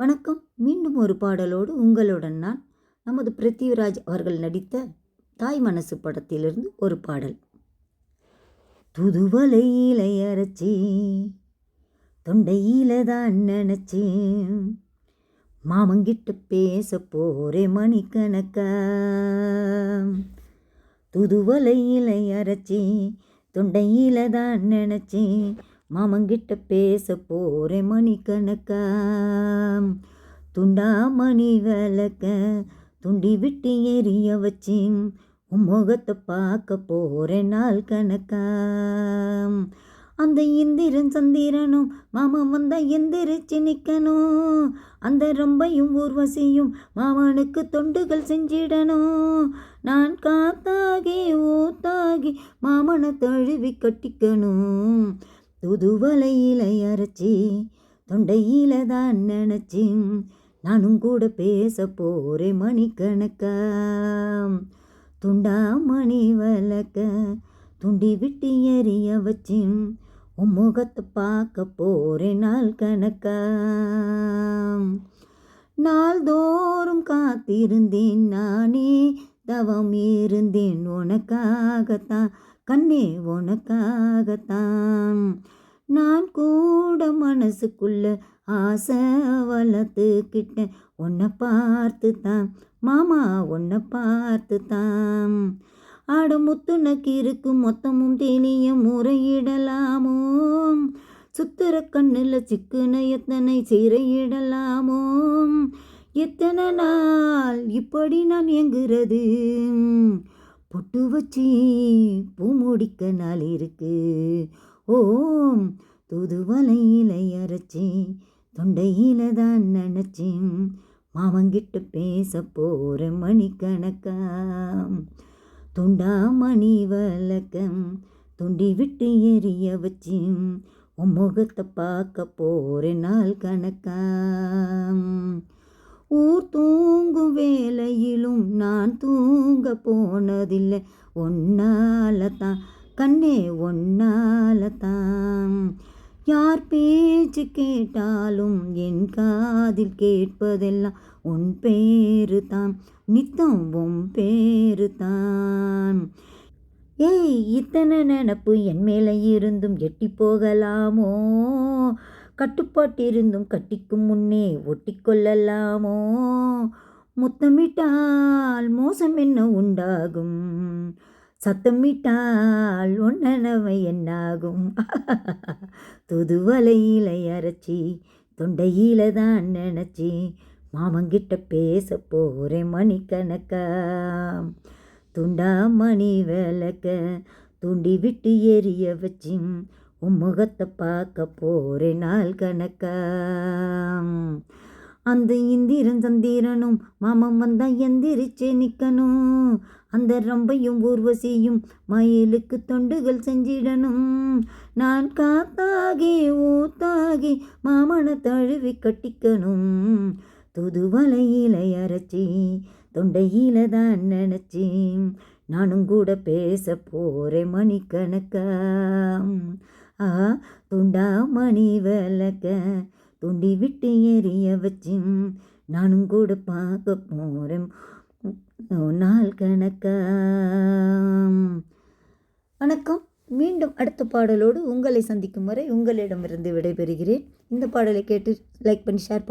வணக்கம். மீண்டும் ஒரு பாடலோடு உங்களுடன் நான். நமது பிருத்திவிராஜ் அவர்கள் நடித்த தாய் மனசு படத்திலிருந்து ஒரு பாடல். துதுவலையில அரைச்சி தொண்டையில தான் நினச்சி மாமங்கிட்ட பேச போரே மணிக்கணக்கா. துதுவலையில அரைச்சி தொண்டையில தான் நினச்சி மாமங்கிட்ட பேச போரே மணிக்கணக்கா. துண்டாமணி விளக்க துண்டி விட்டு எரிய வச்சு உன் முகத்தை பார்க்க போகிறேன் நாள் கணக்கா. அந்த இந்திரன் சந்திரனும் மாமன் வந்த எந்திரிச்சு நிற்கணும். அந்த ரொம்பையும் ஊர்வசியும் மாமனுக்கு தொண்டுகள் செஞ்சிடணும். நான் காத்தாகி ஊத்தாகி மாமனை தழுவி கட்டிக்கணும். துதுவலையில அரைச்சி தொண்டையில தான் நினச்சி நானும் கூட பேச போகிறேன் மணிக்கணக்கா. துண்டாமணி விளக்க துண்டி விட்டு எரிய வச்சு உன் முகத்தை பார்க்க போகிறேன் நாள் கணக்கா. நாள்தோறும் காத்திருந்தேன் நானே தவம் இருந்தேன் உனக்காகத்தான் கண்ணே உனக்காகத்தான். நான் கூட மனசுக்குள்ள ஆசை வளர்த்துக்கிட்டேன் உன்னை பார்த்து தான் மாமா உன்னை பார்த்து தான். ஆட முத்துனக்கு இருக்கும் மொத்தமும் தேனிய முறையிடலாமோ. சுத்துற கண்ணில் சிக்குன எத்தனை சிறையிடலாமோ. எத்தனை நாள் இப்படி நான் எங்குறது. பொட்டு வச்சு பூ முடிக்க நாள் இருக்கு. ஓம் துதுவலையில அரைச்சி தொண்டையில தான் நினச்சி மாமங்கிட்ட பேச போகிற மணிக்கணக்கா. துண்டாமணி விளக்கம் துண்டி விட்டு எரிய வச்சு உன் முகத்தை பார்க்க போகிற நாள் கணக்கா. ஊர் தூங்கும் வேலையிலும் நான் தூங்க போனதில்லை ஒன்னால தான் கண்ணே ஒன்னால தான். யார் பேச்சு கேட்டாலும் என் காதில் கேட்பதெல்லாம் உன் பேரு தான் நித்தம் உன் பேரு தான். ஏய் இத்தனை நினப்பு என் மேலே இருந்தும் எட்டி போகலாமோ. கட்டுப்பாட்டிருந்தும் கட்டிக்கும் முன்னே ஒட்டி கொள்ளலாமோ. முத்தமிட்டால் மோசம் என்ன உண்டாகும். சத்தமிட்டால் ஒன்னவை என்னாகும். துதுவலையில அரைச்சி தொண்டையில தான் நினச்சி மாமங்கிட்ட பேச போகிறேன் மணிக்கணக்கா. துண்டாமணி விளக்க துண்டி விட்டு எரிய வச்சு உன் முகத்தை பார்க்க போகிறேன் நாள் கணக்கா. அந்த இந்திரன் சந்திரனும் மாமன் வந்தா எந்திரிச்சே நிற்கணும். அந்த ரொம்பையும் ஊர்வசியும் மயிலுக்கு தொண்டுகள் செஞ்சிடணும். நான் காத்தாகி ஊத்தாகி மாமனை தழுவி கட்டிக்கணும். துதுவலையில அரைச்சி தொண்டையில தான் நினச்சி நானும் கூட பேச போகிறேன் மணிக்கணக்கா. துண்டாமணி விளக்க துண்டி விட்டு எரிய வச்சு நானும் கூட பார்க்க போகிறேன் நாள் கணக்கா. வணக்கம். மீண்டும் அடுத்த பாடலோடு உங்களை சந்திக்கும் வரை உங்களிடமிருந்து விடைபெறுகிறேன். இந்த பாடலை கேட்டு லைக் பண்ணி ஷேர் பண்ணி